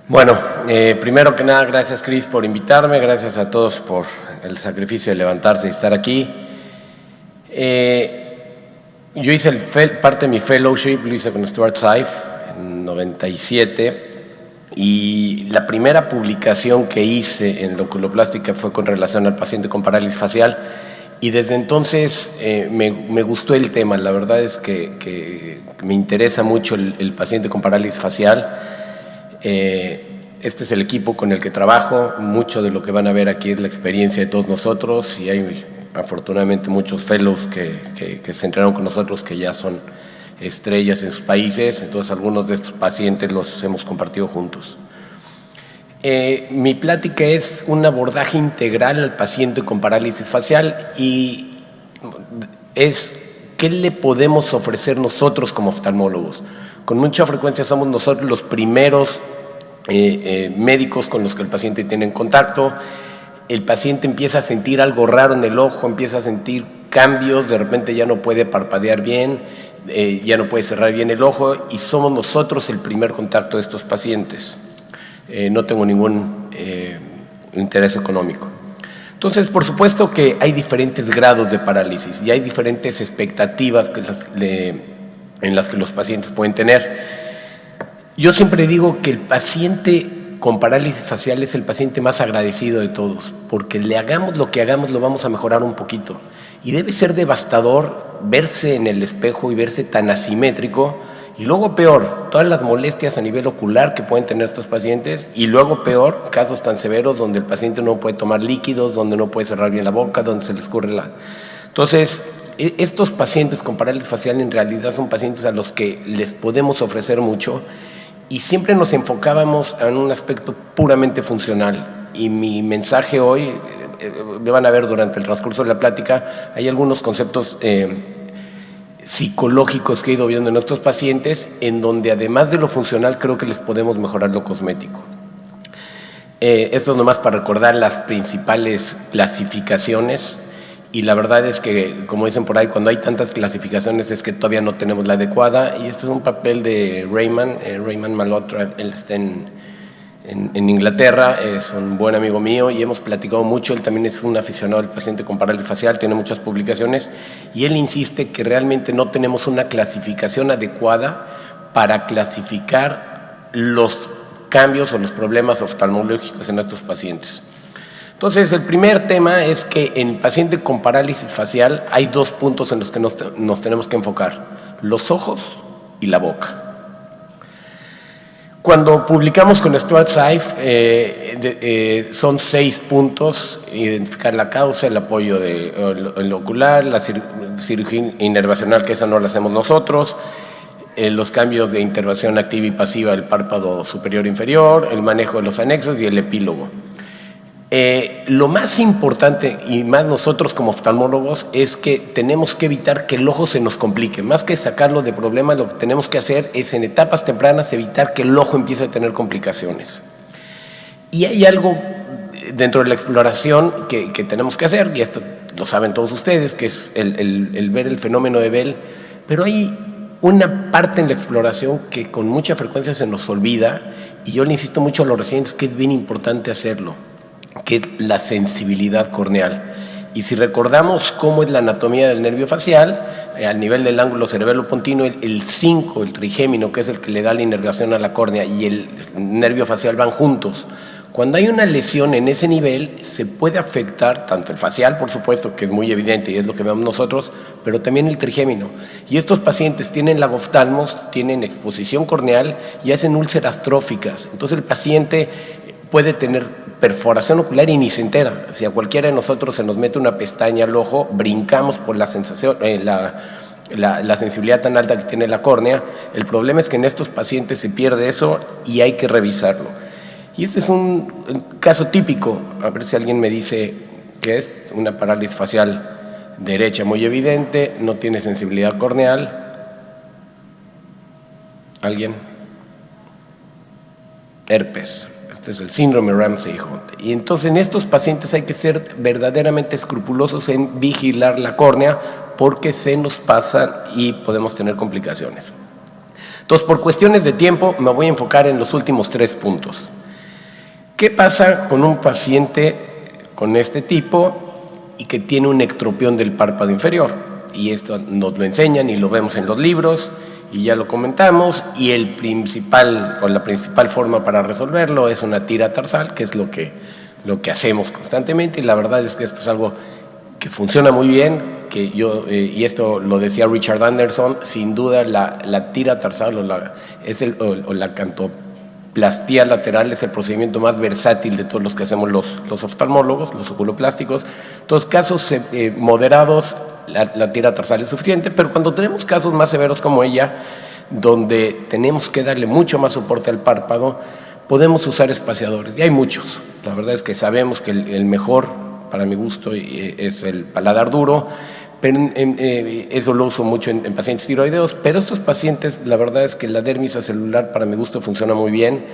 Bueno, primero que nada, gracias Cris por invitarme, gracias a todos por el sacrificio de levantarse y estar aquí. Yo hice parte de mi fellowship, lo hice con Stuart Saiz en 97, y la primera publicación que hice en Oculoplástica fue con relación al paciente con parálisis facial, y desde entonces me gustó el tema. La verdad es que me interesa mucho el paciente con parálisis facial. Este es el equipo con el que trabajo. Mucho de lo que van a ver aquí es la experiencia de todos nosotros, y hay afortunadamente muchos fellows que se entrenaron con nosotros que ya son estrellas en sus países. Entonces algunos de estos pacientes los hemos compartido juntos. Mi plática es un abordaje integral al paciente con parálisis facial, y es ¿qué le podemos ofrecer nosotros como oftalmólogos? Con mucha frecuencia somos nosotros los primeros médicos con los que el paciente tiene en contacto. El paciente empieza a sentir algo raro en el ojo, empieza a sentir cambios, de repente ya no puede parpadear bien, ya no puede cerrar bien el ojo, y somos nosotros el primer contacto de estos pacientes. No tengo ningún interés económico. Entonces, por supuesto que hay diferentes grados de parálisis y hay diferentes expectativas en las que los pacientes pueden tener. Yo siempre digo que el paciente con parálisis facial es el paciente más agradecido de todos, porque le hagamos lo que hagamos, lo vamos a mejorar un poquito. Y debe ser devastador verse en el espejo y verse tan asimétrico, y luego peor, todas las molestias a nivel ocular que pueden tener estos pacientes, y luego peor, casos tan severos donde el paciente no puede tomar líquidos, donde no puede cerrar bien la boca, donde se le escurre la... Entonces, estos pacientes con parálisis facial en realidad son pacientes a los que les podemos ofrecer mucho, y siempre nos enfocábamos en un aspecto puramente funcional. Y mi mensaje hoy, me van a ver durante el transcurso de la plática, hay algunos conceptos psicológicos que he ido viendo en nuestros pacientes, en donde además de lo funcional creo que les podemos mejorar lo cosmético. Esto es nomás para recordar las principales clasificaciones, y la verdad es que, como dicen por ahí, cuando hay tantas clasificaciones es que todavía no tenemos la adecuada, y este es un papel de Raymond Malhotra. Él está en Inglaterra, es un buen amigo mío y hemos platicado mucho. Él también es un aficionado al paciente con parálisis facial, tiene muchas publicaciones, y él insiste que realmente no tenemos una clasificación adecuada para clasificar los cambios o los problemas oftalmológicos en nuestros pacientes. Entonces, el primer tema es que en paciente con parálisis facial hay dos puntos en los que nos tenemos que enfocar: los ojos y la boca. Cuando publicamos con Stuart Saiz, son 6 puntos: identificar la causa, el apoyo el ocular, la cirugía inervacional, que esa no la hacemos nosotros, los cambios de intervención activa y pasiva del párpado superior e inferior, el manejo de los anexos y el epílogo. Lo más importante, y más nosotros como oftalmólogos, es que tenemos que evitar que el ojo se nos complique. Más que sacarlo de problemas, lo que tenemos que hacer es en etapas tempranas evitar que el ojo empiece a tener complicaciones. Y hay algo dentro de la exploración que tenemos que hacer, y esto lo saben todos ustedes, que es el ver el fenómeno de Bell, pero hay una parte en la exploración que con mucha frecuencia se nos olvida, y yo le insisto mucho a los residentes que es bien importante hacerlo, que es la sensibilidad corneal. Y si recordamos cómo es la anatomía del nervio facial, al nivel del ángulo cerebelo-pontino, el 5, el trigémino, que es el que le da la inervación a la córnea, y el nervio facial van juntos. Cuando hay una lesión en ese nivel, se puede afectar tanto el facial, por supuesto, que es muy evidente y es lo que vemos nosotros, pero también el trigémino. Y estos pacientes tienen lagoftalmos, tienen exposición corneal y hacen úlceras tróficas. Entonces el paciente puede tener perforación ocular y ni se entera. Si a cualquiera de nosotros se nos mete una pestaña al ojo, brincamos por la sensación, la sensibilidad tan alta que tiene la córnea. El problema es que en estos pacientes se pierde eso y hay que revisarlo. Y este es un caso típico. A ver si alguien me dice que es una parálisis facial derecha muy evidente, no tiene sensibilidad corneal. ¿Alguien? Herpes. Este es el síndrome Ramsay-Hunt. Y entonces en estos pacientes hay que ser verdaderamente escrupulosos en vigilar la córnea, porque se nos pasa y podemos tener complicaciones. Entonces, por cuestiones de tiempo, me voy a enfocar en los últimos 3 puntos. ¿Qué pasa con un paciente con este tipo y que tiene un ectropión del párpado inferior? Y esto nos lo enseñan y lo vemos en los libros y ya lo comentamos, y la principal forma para resolverlo es una tira tarsal, que es lo que hacemos constantemente, y la verdad es que esto es algo que funciona muy bien, y esto lo decía Richard Anderson, sin duda la tira tarsal o la cantoplastía lateral es el procedimiento más versátil de todos los que hacemos los oftalmólogos, los oculoplásticos. En todos casos moderados, la tira tarsal es suficiente, pero cuando tenemos casos más severos como ella, donde tenemos que darle mucho más soporte al párpado, podemos usar espaciadores, y hay muchos. La verdad es que sabemos que el mejor, para mi gusto, es el paladar duro, pero eso lo uso mucho en pacientes tiroideos, pero estos pacientes, la verdad es que la dermis acelular, para mi gusto, funciona muy bien.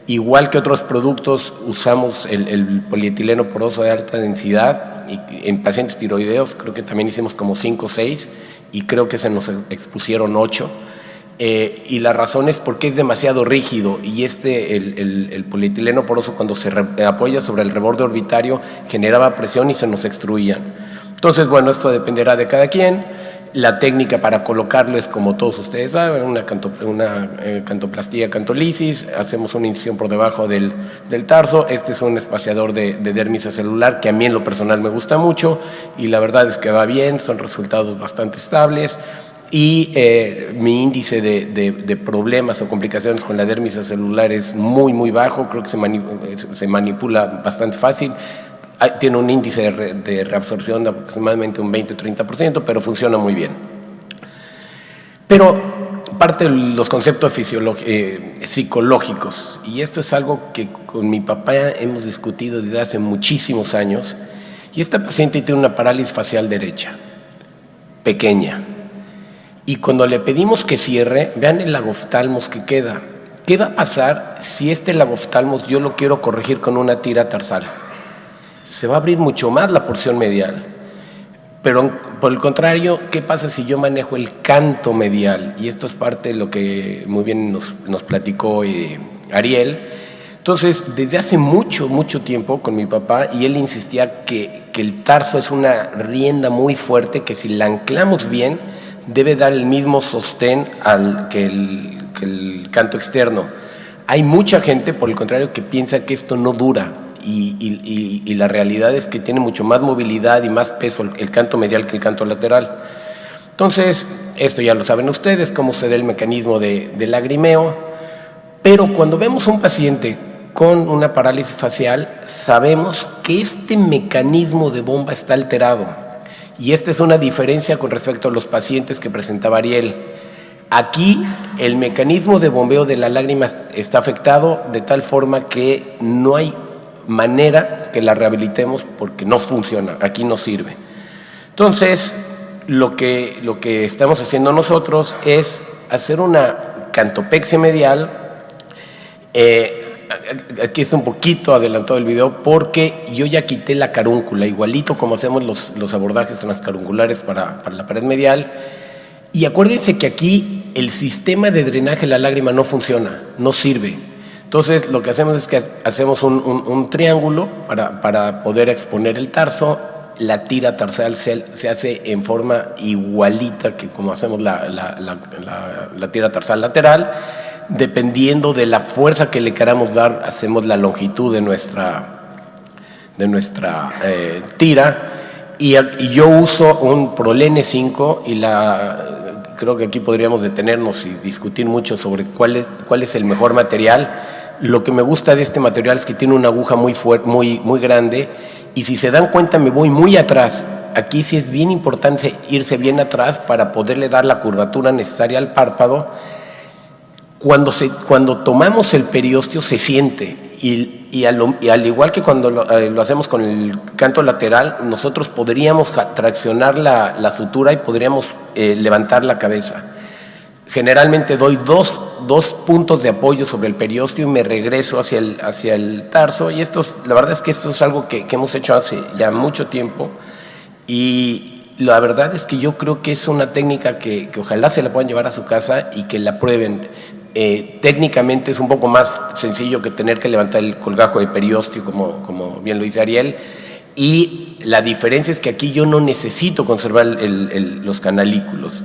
Igual que otros productos, usamos el polietileno poroso de alta densidad, y en pacientes tiroideos creo que también hicimos como 5 o 6, y creo que se nos expusieron 8. Y la razón es porque es demasiado rígido, y el polietileno poroso, cuando se apoya sobre el reborde orbitario, generaba presión y se nos extruían. Entonces, bueno, esto dependerá de cada quien. La técnica para colocarlo es, como todos ustedes saben, una cantoplastía, cantolisis. Hacemos una incisión por debajo del tarso. Este es un espaciador de dermis acelular que a mí en lo personal me gusta mucho, y la verdad es que va bien, son resultados bastante estables. Y mi índice de problemas o complicaciones con la dermis acelular es muy, muy bajo. Creo que se manipula bastante fácil. Tiene un índice de reabsorción de aproximadamente un 20-30%, pero funciona muy bien. Pero parte de los conceptos psicológicos, y esto es algo que con mi papá hemos discutido desde hace muchísimos años, y esta paciente tiene una parálisis facial derecha, pequeña, y cuando le pedimos que cierre, vean el lagoftalmos que queda. ¿Qué va a pasar si este lagoftalmos yo lo quiero corregir con una tira tarsal? Se va a abrir mucho más la porción medial. Pero por el contrario, ¿qué pasa si yo manejo el canto medial? Y esto es parte de lo que muy bien nos platicó Ariel. Entonces, desde hace mucho, mucho tiempo con mi papá, y él insistía que el tarso es una rienda muy fuerte, que si la anclamos bien, debe dar el mismo sostén que el canto externo. Hay mucha gente, por el contrario, que piensa que esto no dura. Y la realidad es que tiene mucho más movilidad y más peso el canto medial que el canto lateral. Entonces, esto ya lo saben ustedes, cómo se da el mecanismo de lagrimeo, pero cuando vemos a un paciente con una parálisis facial, sabemos que este mecanismo de bomba está alterado, y esta es una diferencia con respecto a los pacientes que presentaba Ariel. Aquí el mecanismo de bombeo de la lágrima está afectado de tal forma que no hay manera que la rehabilitemos porque no funciona, aquí no sirve. Entonces, lo que estamos haciendo nosotros es hacer una cantopexia medial. Aquí está un poquito adelantado el video porque yo ya quité la carúncula, igualito como hacemos los abordajes transcarunculares para la pared medial. Y acuérdense que aquí el sistema de drenaje de la lágrima no funciona, no sirve. Entonces, lo que hacemos es que hacemos un triángulo para poder exponer el tarso. La tira tarsal se hace en forma igualita que como hacemos la tira tarsal lateral. Dependiendo de la fuerza que le queramos dar, hacemos la longitud de nuestra tira. Y yo uso un Prolene 5 y creo que aquí podríamos detenernos y discutir mucho sobre cuál es el mejor material. Lo que me gusta de este material es que tiene una aguja muy fuerte, muy grande, y si se dan cuenta me voy muy atrás. Aquí sí es bien importante irse bien atrás para poderle dar la curvatura necesaria al párpado. Cuando tomamos el periósteo se siente, y al igual que cuando lo hacemos con el canto lateral, nosotros podríamos traccionar la sutura y podríamos levantar la cabeza. Generalmente doy dos puntos de apoyo sobre el periósteo y me regreso hacia el tarso, y la verdad es que esto es algo que hemos hecho hace ya mucho tiempo, y la verdad es que yo creo que es una técnica que ojalá se la puedan llevar a su casa y que la prueben. Técnicamente es un poco más sencillo que tener que levantar el colgajo de periósteo, como bien lo dice Ariel, y la diferencia es que aquí yo no necesito conservar los canalículos.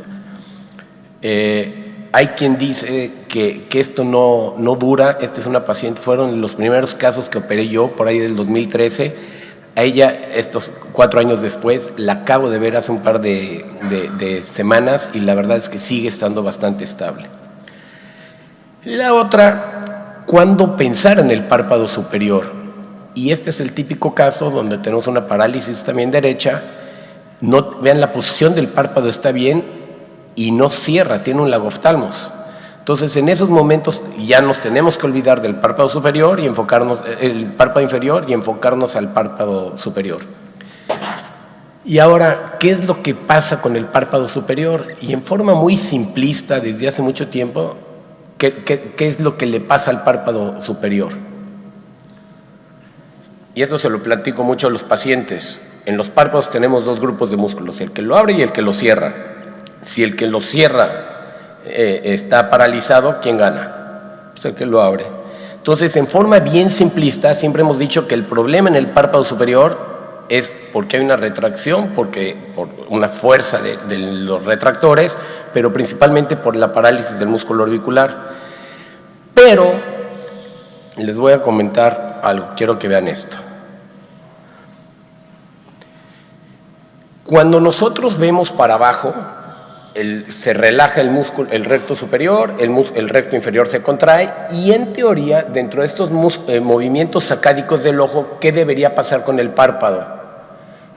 Hay quien dice que esto no dura. Esta es una paciente, fueron los primeros casos que operé yo por ahí del 2013. A ella, estos 4 años después, la acabo de ver hace un par de semanas y la verdad es que sigue estando bastante estable. La otra, ¿cuándo pensar en el párpado superior? Y este es el típico caso donde tenemos una parálisis también derecha. Vean, la posición del párpado está bien y no cierra, tiene un lagoftalmos. Entonces, en esos momentos ya nos tenemos que olvidar del párpado superior y enfocarnos, el párpado inferior, y enfocarnos al párpado superior. Y ahora, ¿qué es lo que pasa con el párpado superior? Y en forma muy simplista, desde hace mucho tiempo, ¿qué es lo que le pasa al párpado superior? Y eso se lo platico mucho a los pacientes. En los párpados tenemos 2 grupos de músculos, el que lo abre y el que lo cierra. Si el que lo cierra está paralizado, ¿quién gana? Pues el que lo abre. Entonces, en forma bien simplista, siempre hemos dicho que el problema en el párpado superior es porque hay una retracción, por una fuerza de los retractores, pero principalmente por la parálisis del músculo orbicular. Pero les voy a comentar algo, quiero que vean esto. Cuando nosotros vemos para abajo, se relaja el músculo, el recto superior, el recto inferior se contrae, y en teoría, dentro de estos movimientos sacádicos del ojo, ¿qué debería pasar con el párpado?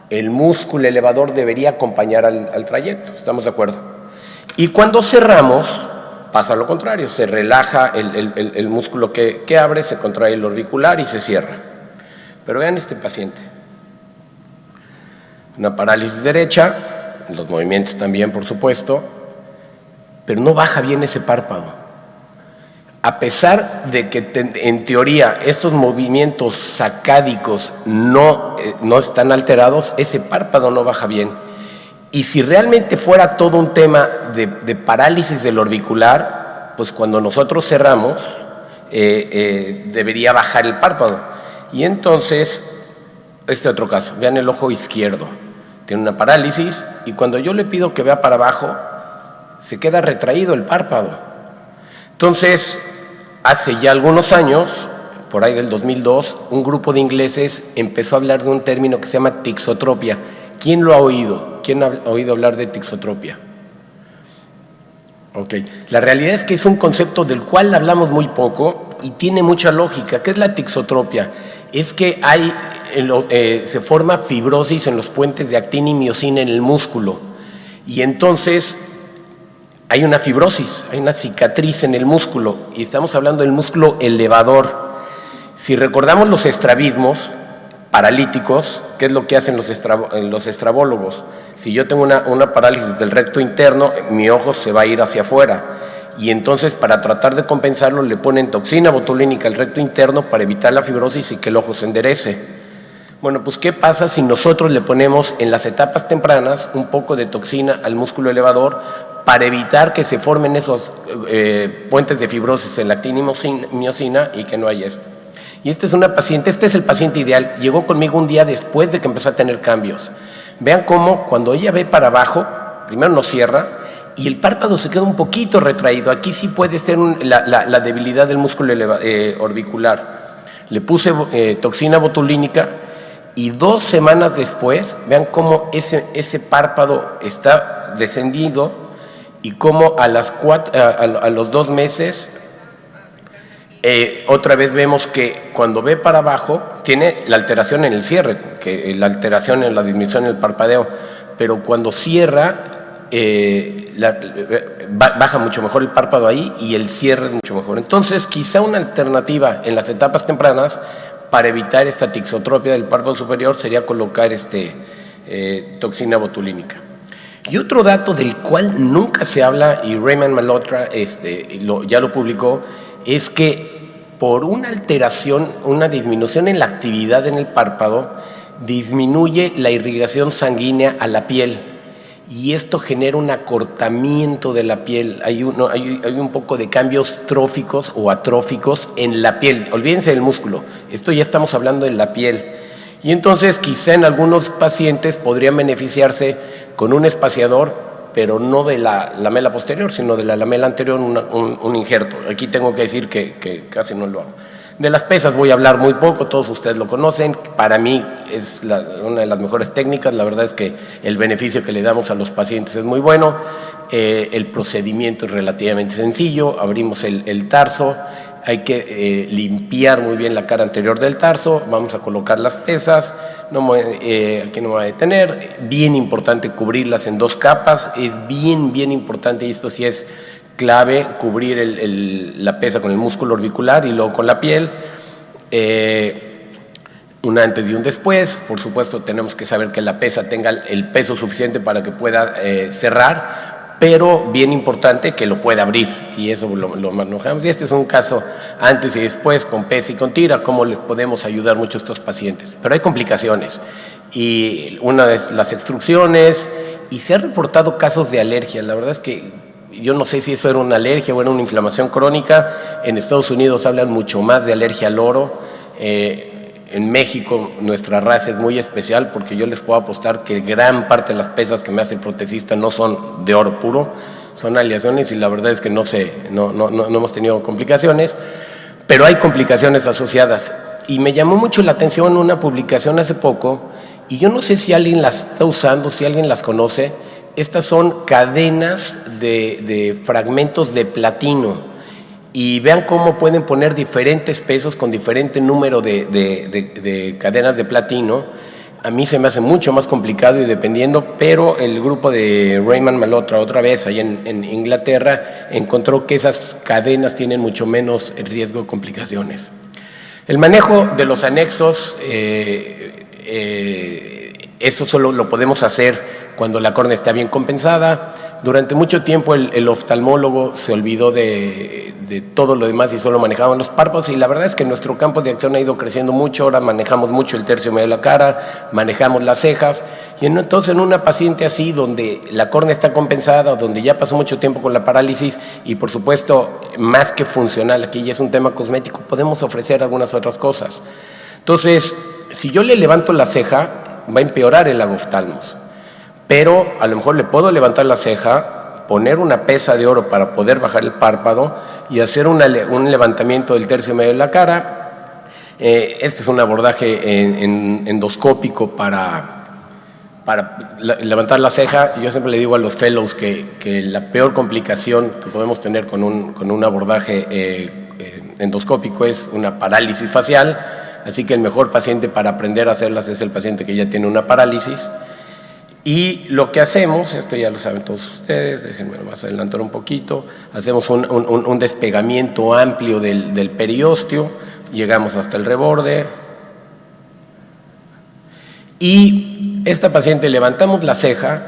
El músculo elevador debería acompañar al trayecto, ¿estamos de acuerdo? Y cuando cerramos, pasa lo contrario, se relaja el músculo que abre, se contrae el orbicular y se cierra. Pero vean este paciente. Una parálisis derecha, los movimientos también, por supuesto, pero no baja bien ese párpado. A pesar de que en teoría estos movimientos sacádicos no están alterados, ese párpado no baja bien. Y si realmente fuera todo un tema de parálisis del orbicular, pues cuando nosotros cerramos, debería bajar el párpado. Y entonces, este otro caso, vean el ojo izquierdo, tiene una parálisis y cuando yo le pido que vea para abajo, se queda retraído el párpado. Entonces, hace ya algunos años, por ahí del 2002, un grupo de ingleses empezó a hablar de un término que se llama tixotropia. ¿Quién lo ha oído? ¿Quién ha oído hablar de tixotropia? Ok. La realidad es que es un concepto del cual hablamos muy poco y tiene mucha lógica. ¿Qué es la tixotropia? Es que se forma fibrosis en los puentes de actina y miosina en el músculo y entonces hay una fibrosis, hay una cicatriz en el músculo y estamos hablando del músculo elevador. Si recordamos los estrabismos paralíticos, ¿qué es lo que hacen los estrabólogos? Si yo tengo una parálisis del recto interno, mi ojo se va a ir hacia afuera y entonces para tratar de compensarlo le ponen toxina botulínica al recto interno para evitar la fibrosis y que el ojo se enderece. Bueno, pues ¿qué pasa si nosotros le ponemos en las etapas tempranas un poco de toxina al músculo elevador para evitar que se formen esos puentes de fibrosis en la actina y miosina y que no haya esto? Y este es el paciente ideal. Llegó conmigo un día después de que empezó a tener cambios. Vean cómo cuando ella ve para abajo, primero no cierra y el párpado se queda un poquito retraído. Aquí sí puede ser la debilidad del músculo orbicular. Le puse toxina botulínica y 2 semanas después, vean cómo ese párpado está descendido y cómo a los 2 meses otra vez vemos que cuando ve para abajo tiene la alteración en el cierre, la alteración en la disminución del parpadeo, pero cuando cierra baja mucho mejor el párpado ahí y el cierre es mucho mejor. Entonces quizá una alternativa en las etapas tempranas para evitar esta tixotropia del párpado superior sería colocar toxina botulínica. Y otro dato del cual nunca se habla, y Raymond Malhotra ya lo publicó, es que por una alteración, una disminución en la actividad en el párpado, disminuye la irrigación sanguínea a la piel. y esto genera un acortamiento de la piel. Hay un poco de cambios tróficos o atróficos en la piel. Olvídense del músculo, esto ya estamos hablando de la piel. Y entonces quizá en algunos pacientes podrían beneficiarse con un espaciador, pero no de la lamela posterior, sino de la lamela anterior, un injerto. Aquí tengo que decir que casi no lo hago. De las pesas voy a hablar muy poco, todos ustedes lo conocen. Para mí es una de las mejores técnicas. La verdad es que el beneficio que le damos a los pacientes es muy bueno. El procedimiento es relativamente sencillo. Abrimos el tarso, hay que limpiar muy bien la cara anterior del tarso. Vamos a colocar las pesas. Aquí no me voy a detener. Bien importante cubrirlas en 2 capas. Es bien importante, y esto sí es clave, cubrir la pesa con el músculo orbicular y luego con la piel. Un antes y un después. Por supuesto, tenemos que saber que la pesa tenga el peso suficiente para que pueda cerrar, pero bien importante que lo pueda abrir, y eso lo manejamos. Y este es un caso antes y después con pesa y con tira, cómo les podemos ayudar mucho a estos pacientes. Pero hay complicaciones, y una es las extrusiones, y se han reportado casos de alergia. La verdad es que yo no sé si eso era una alergia o era una inflamación crónica. En Estados Unidos hablan mucho más de alergia al oro. En México nuestra raza es muy especial, porque yo les puedo apostar que gran parte de las pesas que me hace el protesista no son de oro puro, son aleaciones, y la verdad es que no hemos tenido complicaciones, pero hay complicaciones asociadas. Y me llamó mucho la atención una publicación hace poco, y yo no sé si alguien las está usando, si alguien las conoce. Estas son cadenas de fragmentos de platino, y vean cómo pueden poner diferentes pesos con diferente número de cadenas de platino. A mí se me hace mucho más complicado y dependiendo, pero el grupo de Raymond Malhotra, otra vez allá en Inglaterra, encontró que esas cadenas tienen mucho menos riesgo de complicaciones. El manejo de los anexos, esto solo lo podemos hacer cuando la córnea está bien compensada. Durante mucho tiempo el oftalmólogo se olvidó de todo lo demás y solo manejaban los párpados, y la verdad es que nuestro campo de acción ha ido creciendo mucho. Ahora manejamos mucho el tercio medio de la cara, manejamos las cejas, y entonces en una paciente así, donde la córnea está compensada, donde ya pasó mucho tiempo con la parálisis, y por supuesto más que funcional, aquí ya es un tema cosmético, podemos ofrecer algunas otras cosas. Entonces, si yo le levanto la ceja, va a empeorar el agoftalmos, pero a lo mejor le puedo levantar la ceja, poner una pesa de oro para poder bajar el párpado y hacer un levantamiento del tercio medio de la cara. Este es un abordaje endoscópico para levantar la ceja. Yo siempre le digo a los fellows que la peor complicación que podemos tener con un abordaje endoscópico es una parálisis facial, así que el mejor paciente para aprender a hacerlas es el paciente que ya tiene una parálisis. Y lo que hacemos, esto ya lo saben todos ustedes, déjenme nomás adelantar un poquito, hacemos un despegamiento amplio del periósteo, llegamos hasta el reborde, y esta paciente levantamos la ceja,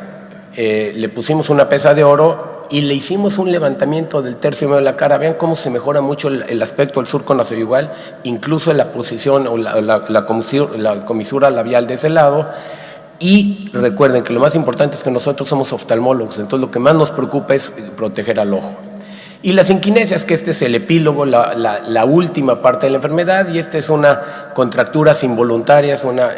le pusimos una pesa de oro y le hicimos un levantamiento del tercio medio de la cara. Vean cómo se mejora mucho el aspecto del surco nasoyugal, incluso en la posición o la comisura labial de ese lado. Y recuerden que lo más importante es que nosotros somos oftalmólogos, entonces lo que más nos preocupa es proteger al ojo. Y las inquinesias, que este es el epílogo, la última parte de la enfermedad, y esta es una contracturas involuntarias, una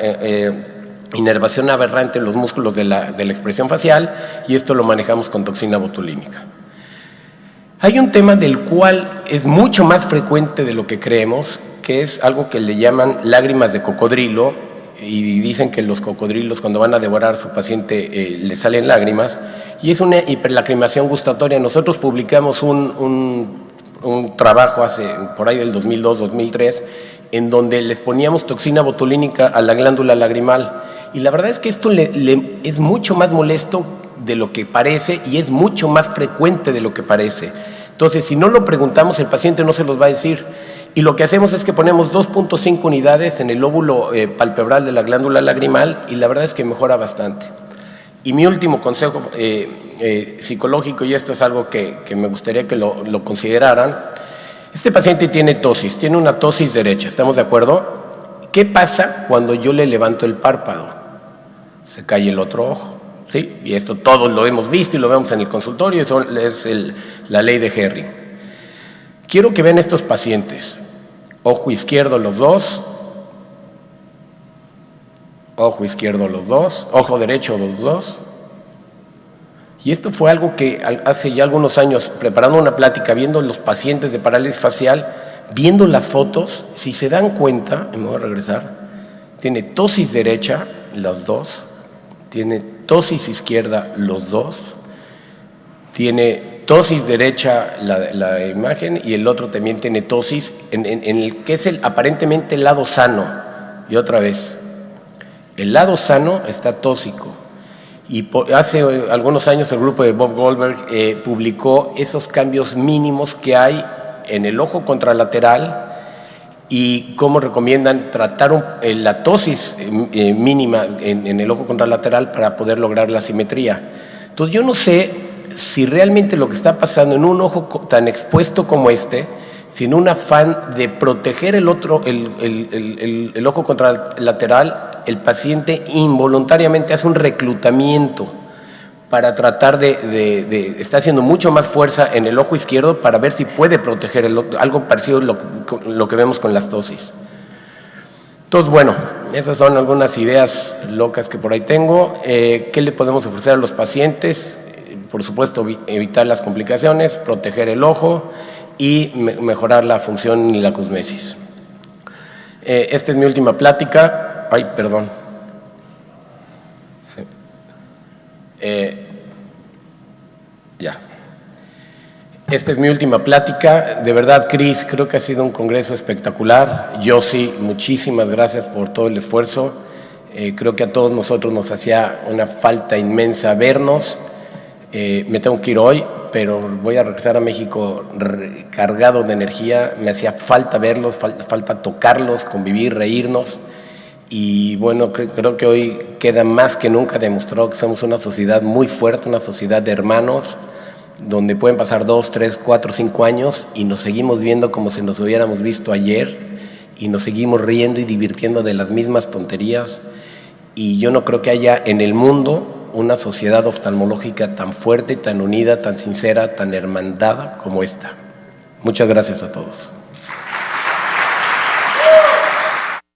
inervación aberrante en los músculos de la expresión facial, y esto lo manejamos con toxina botulínica. Hay un tema del cual es mucho más frecuente de lo que creemos, que es algo que le llaman lágrimas de cocodrilo, y dicen que los cocodrilos cuando van a devorar a su paciente les salen lágrimas, y es una hiperlacrimación gustatoria. Nosotros publicamos un trabajo por ahí del 2002-2003 en donde les poníamos toxina botulínica a la glándula lagrimal, y la verdad es que esto es mucho más molesto de lo que parece y es mucho más frecuente de lo que parece. Entonces, si no lo preguntamos, el paciente no se los va a decir. Y lo que hacemos es que ponemos 2.5 unidades en el lóbulo palpebral de la glándula lagrimal, y la verdad es que mejora bastante. Y mi último consejo psicológico, y esto es algo que me gustaría que lo consideraran. Este paciente tiene tosis, tiene una tosis derecha, ¿estamos de acuerdo? ¿Qué pasa cuando yo le levanto el párpado? Se cae el otro ojo. ¿sí? Y esto todos lo hemos visto y lo vemos en el consultorio, es la ley de Herring. Quiero que vean estos pacientes. Ojo izquierdo los dos, ojo izquierdo los dos, ojo derecho los dos. Y esto fue algo que hace ya algunos años, preparando una plática, viendo los pacientes de parálisis facial, viendo las fotos, si se dan cuenta, y me voy a regresar, tiene ptosis derecha, las dos, tiene ptosis izquierda, los dos, tiene ptosis derecha la imagen y el otro también tiene ptosis en el que es aparentemente el lado sano. Y otra vez, el lado sano está tóxico. Y hace algunos años el grupo de Bob Goldberg publicó esos cambios mínimos que hay en el ojo contralateral y cómo recomiendan tratar la ptosis mínima en el ojo contralateral para poder lograr la simetría. Entonces yo no sé si realmente lo que está pasando en un ojo tan expuesto como este, sin un afán de proteger el ojo contralateral, el paciente involuntariamente hace un reclutamiento para tratar está haciendo mucho más fuerza en el ojo izquierdo para ver si puede proteger algo parecido a lo que vemos con la ptosis. Entonces, bueno, esas son algunas ideas locas que por ahí tengo. ¿Qué le podemos ofrecer a los pacientes? Por supuesto, evitar las complicaciones, proteger el ojo y mejorar la función y la cosmesis. Esta es mi última plática. Ay, perdón. Sí. Ya. Esta es mi última plática. De verdad, Cris, creo que ha sido un congreso espectacular. Yossi, muchísimas gracias por todo el esfuerzo. Creo que a todos nosotros nos hacía una falta inmensa vernos. Me tengo que ir hoy, pero voy a regresar a México cargado de energía. Me hacía falta verlos, falta tocarlos, convivir, reírnos. Y bueno, creo que hoy queda más que nunca demostrado que somos una sociedad muy fuerte, una sociedad de hermanos, donde pueden pasar 2, 3, 4, 5 años y nos seguimos viendo como si nos hubiéramos visto ayer y nos seguimos riendo y divirtiendo de las mismas tonterías. Y yo no creo que haya en el mundo una sociedad oftalmológica tan fuerte, tan unida, tan sincera, tan hermandada como esta. Muchas gracias a todos.